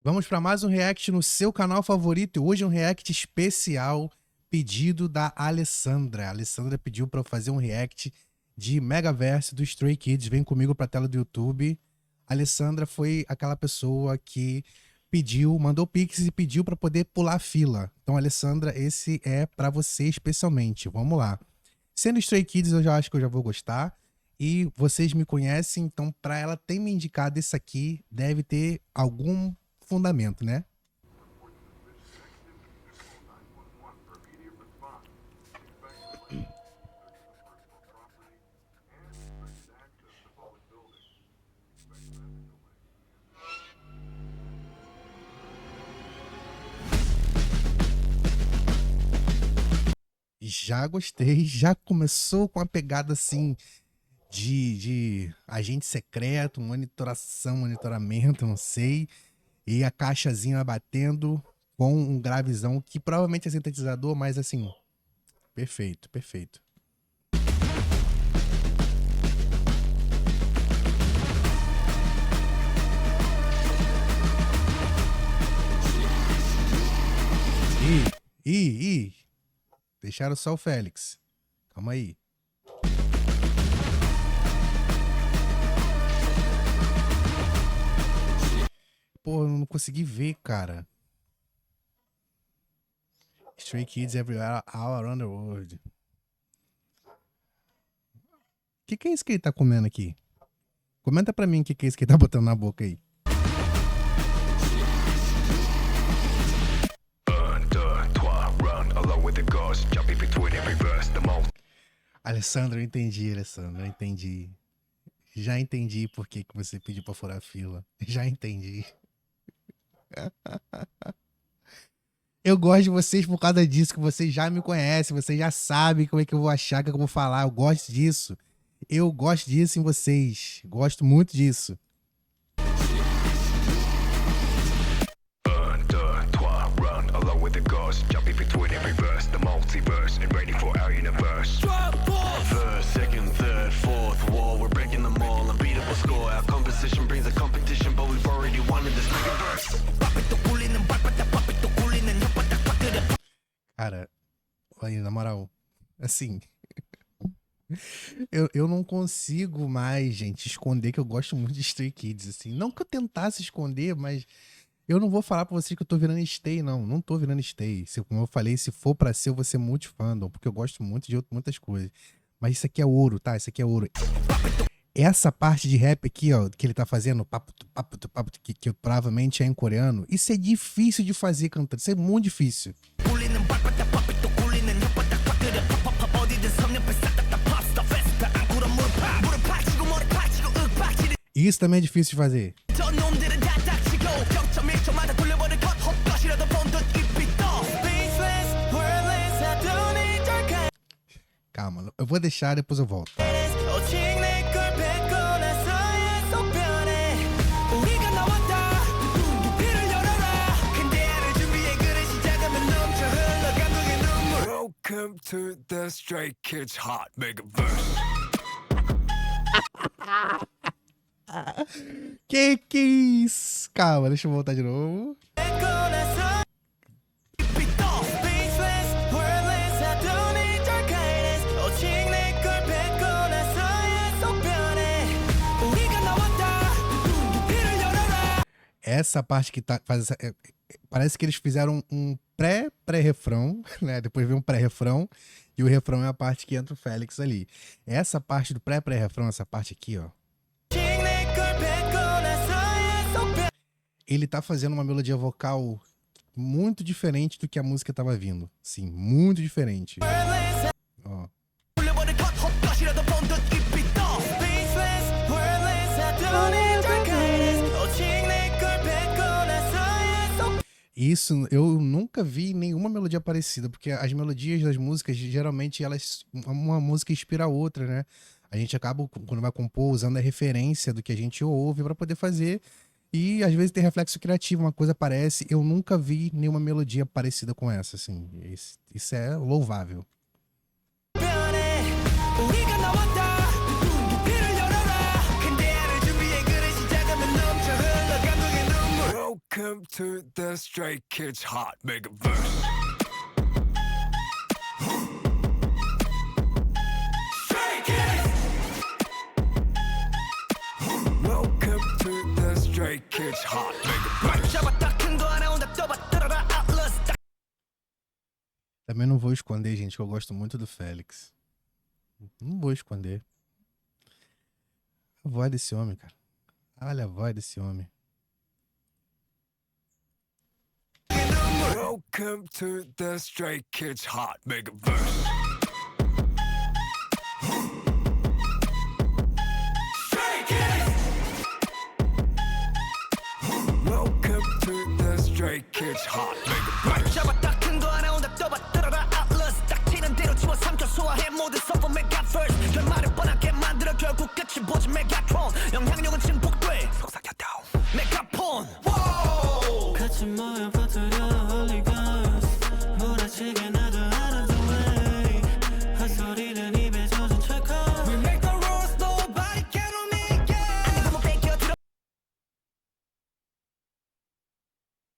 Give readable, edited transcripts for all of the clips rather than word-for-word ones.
Vamos para mais um react no seu canal favorito e hoje é um react especial pedido da Alessandra. A Alessandra pediu para eu fazer um react de Megaverse do Stray Kids. Vem comigo para a tela do YouTube. A Alessandra foi aquela pessoa que pediu, mandou pix e pediu para poder pular a fila. Então, Alessandra, esse é para você especialmente. Vamos lá. Sendo Stray Kids, eu já acho que eu já vou gostar. E vocês me conhecem, então para ela ter me indicado esse aqui, deve ter algum fundamento, né? Já gostei, já começou com uma pegada assim de agente secreto, monitoramento, não sei. E a caixazinha batendo com um gravizão que provavelmente é sintetizador, mas assim, perfeito, perfeito. Ih, deixaram só o Félix. Calma aí. Pô, eu não consegui ver, cara. Stray Kids everywhere all around the world. Que é isso que ele tá comendo aqui? Comenta pra mim o que é isso que ele tá botando na boca aí. Alessandra, eu entendi, Alessandra, eu entendi. Já entendi por que você pediu pra furar a fila. Já entendi. Eu gosto de vocês por causa disso, que vocês já me conhecem, vocês já sabem como é que eu vou achar, que eu vou falar. Eu gosto disso. Eu gosto disso em vocês. Gosto muito disso. Cara, aí, na moral, assim, eu não consigo mais, gente, esconder que eu gosto muito de Stray Kids, assim. Não que eu tentasse esconder, mas eu não vou falar pra vocês que eu tô virando stay, não. Não tô virando stay. Como eu falei, se for pra ser, eu vou ser multifandom, porque eu gosto muito de muitas coisas. Mas isso aqui é ouro, tá? Isso aqui é ouro. Essa parte de rap aqui, ó, que ele tá fazendo, papo, que provavelmente é em coreano, isso é difícil de fazer cantando. Isso é muito difícil. Isso também é difícil de fazer. Calma, eu vou deixar, depois eu volto. Welcome to the Stray Kids Hot Megaverse. Que isso? Calma, deixa eu voltar de novo. Essa parte que tá, faz essa, parece que eles fizeram um pré-refrão, né? Depois vem um pré-refrão e o refrão é a parte que entra o Félix ali. Essa parte do pré-refrão, essa parte aqui, ó. Ele tá fazendo uma melodia vocal muito diferente do que a música tava vindo. Sim, muito diferente. Ó. Isso, eu nunca vi nenhuma melodia parecida, porque as melodias das músicas, geralmente, uma música inspira a outra, né? A gente acaba, quando vai compor, usando a referência do que a gente ouve para poder fazer, e às vezes tem reflexo criativo, uma coisa aparece. Eu nunca vi nenhuma melodia parecida com essa, assim. Isso é louvável. Welcome to the Stray Kids Hot Megaverse. Stray Kids! Welcome to the Stray Kids Hot Megaverse. Também não vou esconder, gente, que eu gosto muito do Félix. Não vou esconder. A voz desse homem, cara. Olha a voz desse homem. Welcome to the Stray Kids Hot Megaverse. Stray Kids! Welcome to the Stray Kids Hot Megaverse.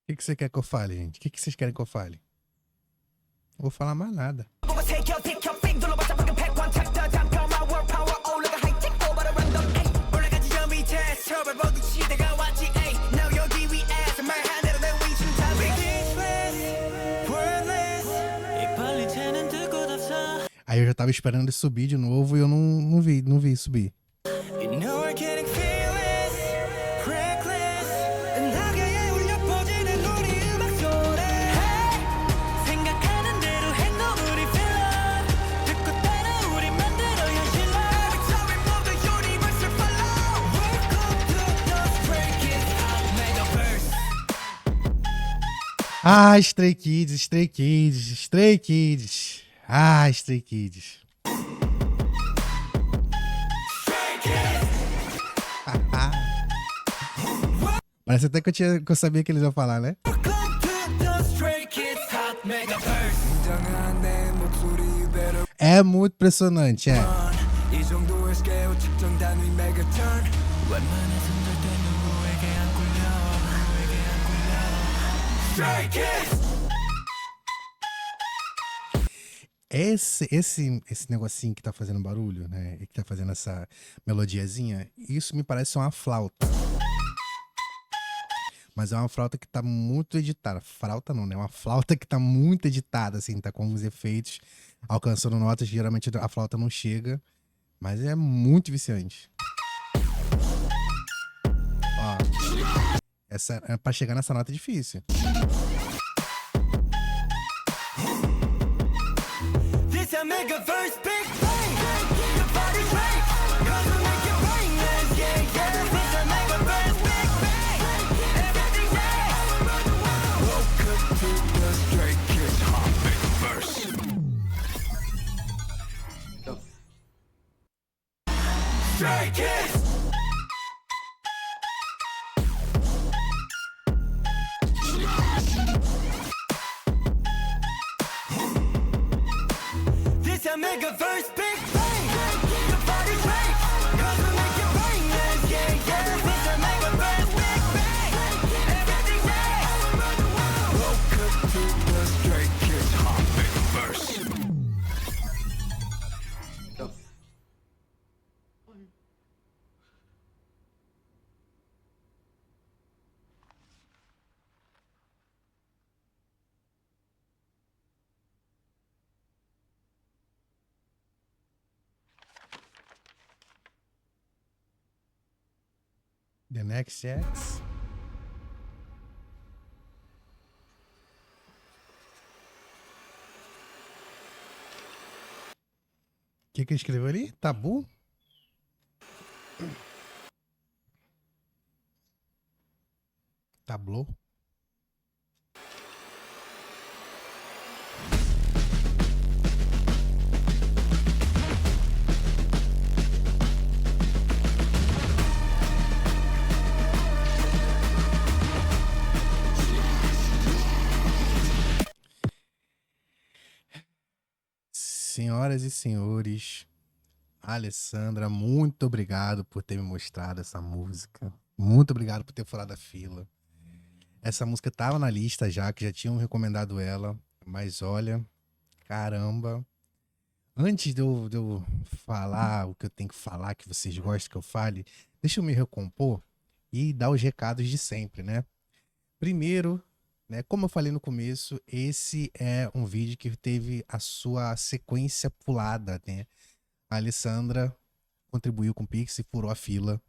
O que você quer que eu fale, gente? O que vocês querem que eu fale? Não vou falar mais nada. Aí eu já tava esperando ele subir de novo e eu não vi subir. Ah, Stray Kids, Stray Kids, Stray Kids. Ah, Stray Kids. Parece até que eu sabia que eles iam falar, né? É muito impressionante, é. Esse negocinho que tá fazendo barulho, né? E que tá fazendo essa melodiazinha, isso me parece uma flauta. Mas é uma flauta que tá muito editada. Flauta não, né? É uma flauta que tá muito editada, assim, tá com os efeitos, alcançando notas que geralmente a flauta não chega. Mas é muito viciante. Ó. Pra chegar nessa nota é difícil. Stray Kids! This a Megaverse Big Bang! The party's right! 'Cause we make it rain, yeah, yeah, yeah! This a Megaverse Big Bang! Everything's right! Welcome to the Stray Kids Hot Megaverse. The Next X. O que ele escreveu ali? Tabu? Tablô? Senhoras e senhores, Alessandra, muito obrigado por ter me mostrado essa música. Muito obrigado por ter furado a fila. Essa música tava na lista já, que já tinham recomendado ela. Mas olha, caramba. Antes de eu falar o que eu tenho que falar, que vocês gostam que eu fale, deixa eu me recompor e dar os recados de sempre, né? Primeiro, né, como eu falei no começo, esse é um vídeo que teve a sua sequência pulada, né? A Alessandra contribuiu com o Pix e furou a fila.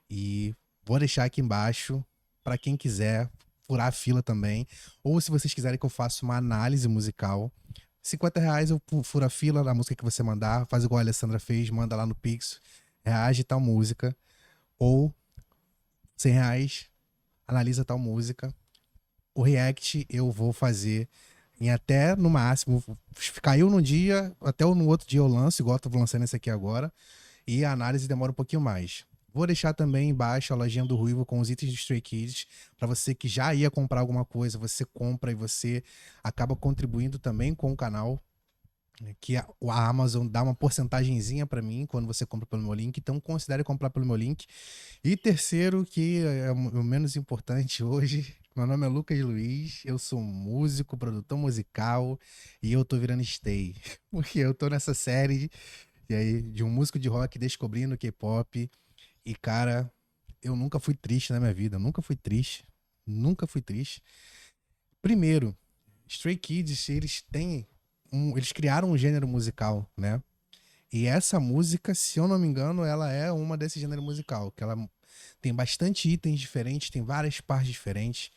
E vou deixar aqui embaixo para quem quiser furar a fila também. Ou se vocês quiserem que eu faça uma análise musical, R$ 50 eu furo a fila da música que você mandar, faz igual a Alessandra fez, manda lá no Pix, reage tal música. Ou R$ 100, analisa tal música. O react eu vou fazer em até, no máximo, caiu num dia, até no outro dia eu lanço, igual eu tô lançando esse aqui agora. E a análise demora um pouquinho mais. Vou deixar também embaixo a lojinha do Ruivo com os itens do Stray Kids. Para você que já ia comprar alguma coisa, você compra e você acaba contribuindo também com o canal. Que a Amazon dá uma porcentagenzinha para mim quando você compra pelo meu link. Então considere comprar pelo meu link. E terceiro, que é o menos importante hoje. Meu nome é Lucas Luiz, eu sou músico, produtor musical e eu tô virando stay. Porque eu tô nessa série e aí, de um músico de rock descobrindo K-pop. E, cara, eu nunca fui triste na minha vida. Eu nunca fui triste. Nunca fui triste. Primeiro, Stray Kids, eles criaram um gênero musical, né? E essa música, se eu não me engano, ela é uma desse gênero musical. Que ela tem bastante itens diferentes, tem várias partes diferentes.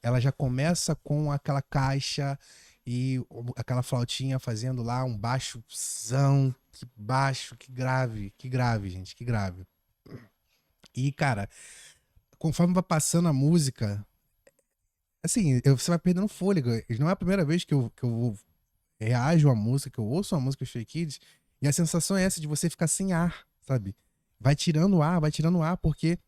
Ela já começa com aquela caixa e aquela flautinha fazendo lá um baixozão. Que baixo, que grave, gente, que grave. E, cara, conforme vai passando a música, assim, você vai perdendo fôlego. Não é a primeira vez que eu reajo à música, que eu ouço a música Stray Kids, e a sensação é essa de você ficar sem ar, sabe? Vai tirando o ar, porque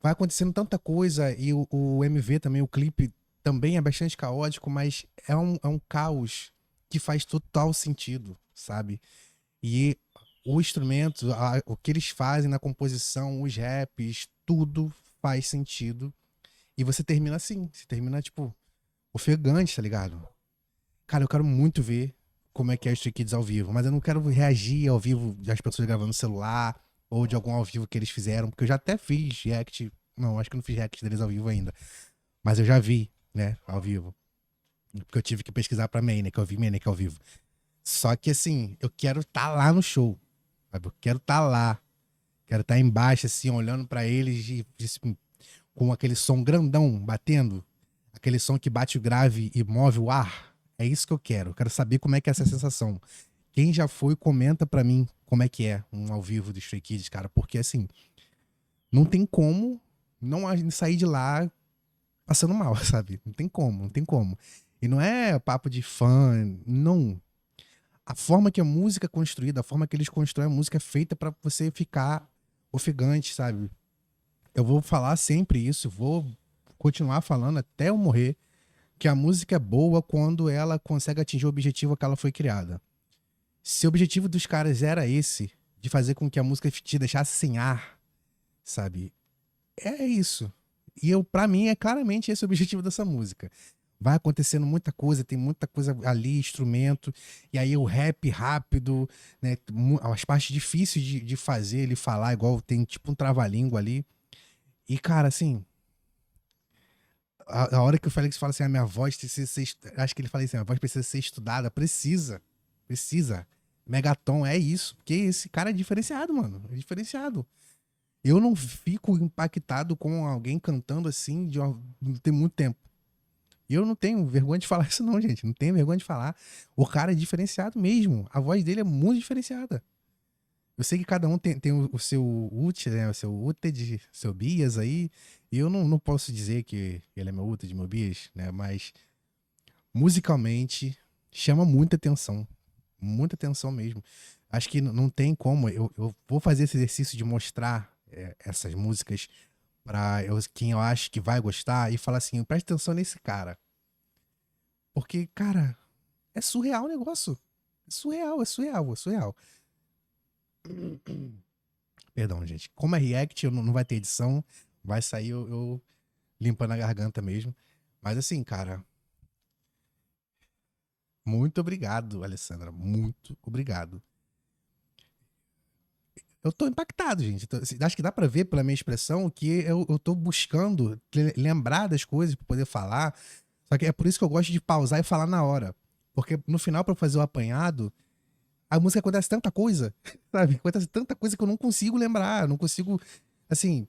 vai acontecendo tanta coisa, e o MV também, o clipe também é bastante caótico, mas é um caos que faz total sentido, sabe? E o instrumento, o que eles fazem na composição, os raps, tudo faz sentido. E você termina assim, você termina, tipo, ofegante, tá ligado? Cara, eu quero muito ver como é que é o Stray Kids ao vivo, mas eu não quero reagir ao vivo das pessoas gravando no celular ou de algum ao vivo que eles fizeram, porque eu já até fiz react. Não, acho que eu não fiz react deles ao vivo ainda. Mas eu já vi, né, ao vivo. Porque eu tive que pesquisar pra Manic, eu vi Manic ao vivo. Só que assim, eu quero estar lá no show, sabe? Eu quero estar lá. Quero estar embaixo, assim, olhando pra eles assim, com aquele som grandão batendo. Aquele som que bate o grave e move o ar. É isso que eu quero. Eu quero saber como é que é essa sensação. Quem já foi, comenta pra mim como é que é um ao vivo do Stray Kids, cara. Porque, assim, não tem como não sair de lá passando mal, sabe? Não tem como, não tem como. E não é papo de fã, não. A forma que a música é construída, a forma que eles constroem a música é feita pra você ficar ofegante, sabe? Eu vou falar sempre isso, vou continuar falando até eu morrer, que a música é boa quando ela consegue atingir o objetivo que ela foi criada. Se o objetivo dos caras era esse, de fazer com que a música te deixasse sem ar, sabe? É isso. E pra mim, é claramente esse o objetivo dessa música. Vai acontecendo muita coisa, tem muita coisa ali, instrumento, e aí o rap rápido, né? As partes difíceis de fazer ele falar, igual tem tipo um trava-língua ali. E, cara, assim, a hora que o Félix fala assim, a minha voz precisa ser. Acho que ele fala assim, a voz precisa ser estudada. Precisa. Precisa. Megaton é isso. Porque esse cara é diferenciado, mano. É diferenciado. Eu não fico impactado com alguém cantando assim tem muito tempo. E eu não tenho vergonha de falar isso, não, gente. Não tenho vergonha de falar. O cara é diferenciado mesmo. A voz dele é muito diferenciada. Eu sei que cada um tem o seu UT, né? O seu UTED, seu Bias aí. E eu não posso dizer que ele é meu UTED, meu Bias, né? Mas musicalmente chama muita atenção. Muita atenção mesmo. Acho que não tem como. Eu vou fazer esse exercício de mostrar essas músicas pra quem eu acho que vai gostar e falar assim: presta atenção nesse cara. Porque, cara, é surreal o negócio. É surreal, é surreal, é surreal. Perdão, gente. Como é react, não vai ter edição. Vai sair eu limpando a garganta mesmo. Mas assim, cara, muito obrigado, Alessandra. Muito obrigado. Eu tô impactado, gente. Acho que dá pra ver pela minha expressão que eu tô buscando lembrar das coisas pra poder falar. Só que é por isso que eu gosto de pausar e falar na hora. Porque no final, pra eu fazer o apanhado, a música acontece tanta coisa, sabe? Acontece tanta coisa que eu não consigo lembrar. Eu não consigo, assim,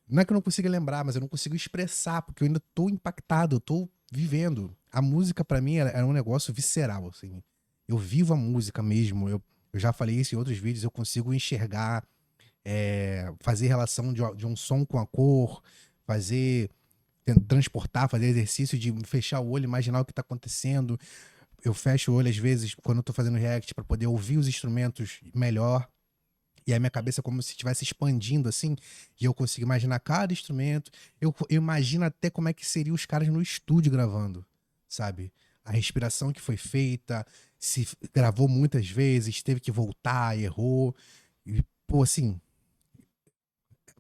não é que eu não consiga lembrar, mas eu não consigo expressar, porque eu ainda tô impactado, eu tô vivendo. A música, pra mim, era um negócio visceral, assim. Eu vivo a música mesmo. Eu já falei isso em outros vídeos, eu consigo enxergar, fazer relação de um som com a cor, fazer, transportar, fazer exercício de fechar o olho, imaginar o que tá acontecendo. Eu fecho o olho, às vezes, quando eu tô fazendo react, pra poder ouvir os instrumentos melhor. E a minha cabeça é como se estivesse expandindo assim, e eu consigo imaginar cada instrumento. Eu imagino até como é que seriam os caras no estúdio gravando, sabe? A respiração que foi feita, se gravou muitas vezes, teve que voltar, errou. E, pô, assim,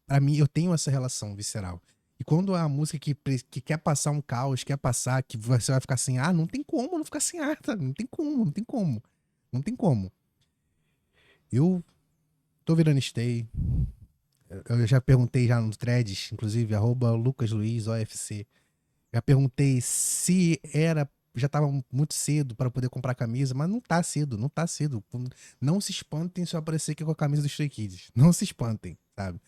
pra mim eu tenho essa relação visceral. E quando é a música que quer passar um caos, quer passar, que você vai ficar assim, ah, não tem como não ficar sem ar, tá? Não tem como, não tem como. Não tem como. Eu tô virando stay. Eu já perguntei já nos threads, inclusive, @LucasLuizOFC. Já perguntei se era. Já tava muito cedo para poder comprar camisa, mas não tá cedo, não tá cedo. Não se espantem se eu aparecer aqui com a camisa dos Stray Kids. Não se espantem, sabe?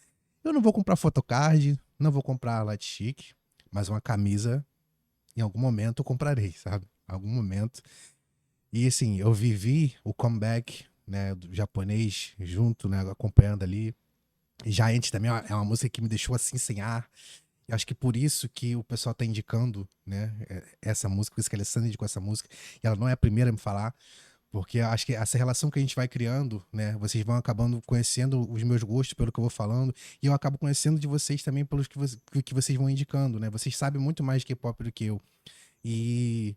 Eu não vou comprar photocard, não vou comprar light chic, mas uma camisa, em algum momento eu comprarei, sabe? Em algum momento. E assim, eu vivi o comeback, né, do japonês junto, né, acompanhando ali. Giant também é uma música que me deixou assim sem ar. E acho que por isso que o pessoal tá indicando, né, essa música, por isso que a Alessandra indicou essa música. E ela não é a primeira a me falar, porque eu acho que essa relação que a gente vai criando, né, vocês vão acabando conhecendo os meus gostos pelo que eu vou falando, e eu acabo conhecendo de vocês também pelos que vocês vão indicando, né? Vocês sabem muito mais de K-pop do que eu. E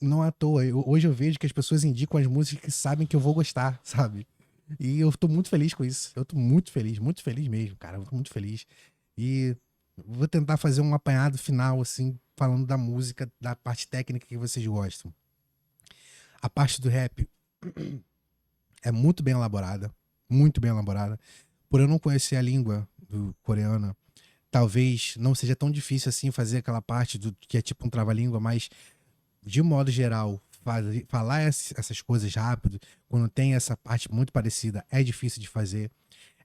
não é à toa, hoje eu vejo que as pessoas indicam as músicas que sabem que eu vou gostar, sabe? E eu tô muito feliz com isso. Eu tô muito feliz mesmo, cara. Eu tô muito feliz. E vou tentar fazer um apanhado final, assim, falando da música, da parte técnica que vocês gostam. A parte do rap é muito bem elaborada. Por eu não conhecer a língua do coreana, talvez não seja tão difícil assim fazer aquela parte do que é tipo um trava-língua, mas de modo geral, falar essas coisas rápido, quando tem essa parte muito parecida, é difícil de fazer.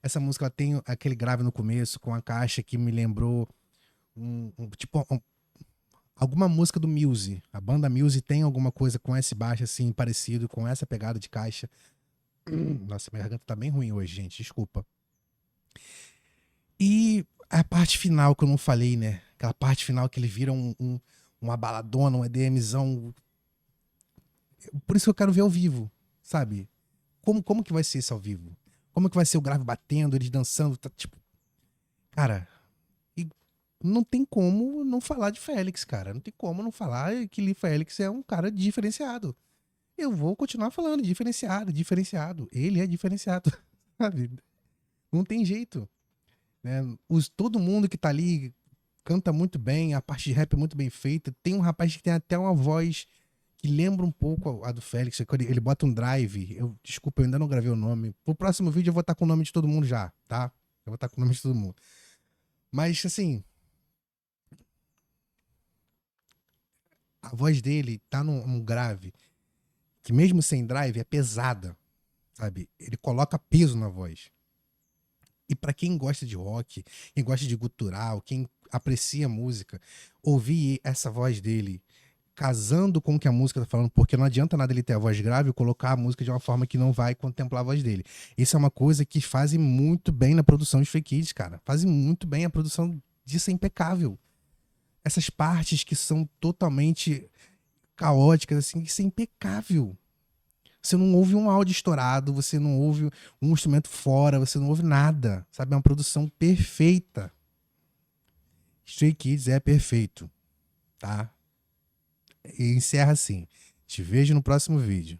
Essa música ela tem aquele grave no começo, com a caixa que me lembrou alguma música do Muse. A banda Muse tem alguma coisa com esse baixo assim, parecido, com essa pegada de caixa. Nossa, minha garganta tá bem ruim hoje, gente, desculpa. E a parte final que eu não falei, né? Aquela parte final que ele vira uma baladona, um EDMzão. Por isso que eu quero ver ao vivo, sabe? Como que vai ser isso ao vivo? Como que vai ser o grave batendo, eles dançando? Tá, tipo, cara, e não tem como não falar de Félix, cara. Não tem como não falar que Lee Félix é um cara diferenciado. Eu vou continuar falando, diferenciado, diferenciado. Ele é diferenciado, sabe? Não tem jeito, né? Todo mundo que tá ali canta muito bem, a parte de rap é muito bem feita. Tem um rapaz que tem até uma voz que lembra um pouco a do Félix. Quando ele bota um drive. Desculpa, eu ainda não gravei o nome. Pro próximo vídeo eu vou estar com o nome de todo mundo já, tá? Eu vou estar com o nome de todo mundo. Mas, assim, a voz dele tá num grave que mesmo sem drive é pesada, sabe? Ele coloca peso na voz. E pra quem gosta de rock, quem gosta de gutural, quem aprecia música, ouvir essa voz dele casando com o que a música tá falando, porque não adianta nada ele ter a voz grave e colocar a música de uma forma que não vai contemplar a voz dele. Isso é uma coisa que fazem muito bem na produção de Stray Kids, cara. Fazem muito bem, a produção disso é impecável. Essas partes que são totalmente caóticas, assim, isso é impecável. Você não ouve um áudio estourado, você não ouve um instrumento fora, você não ouve nada, sabe? É uma produção perfeita. Stray Kids é perfeito, tá? E encerra assim. Te vejo no próximo vídeo.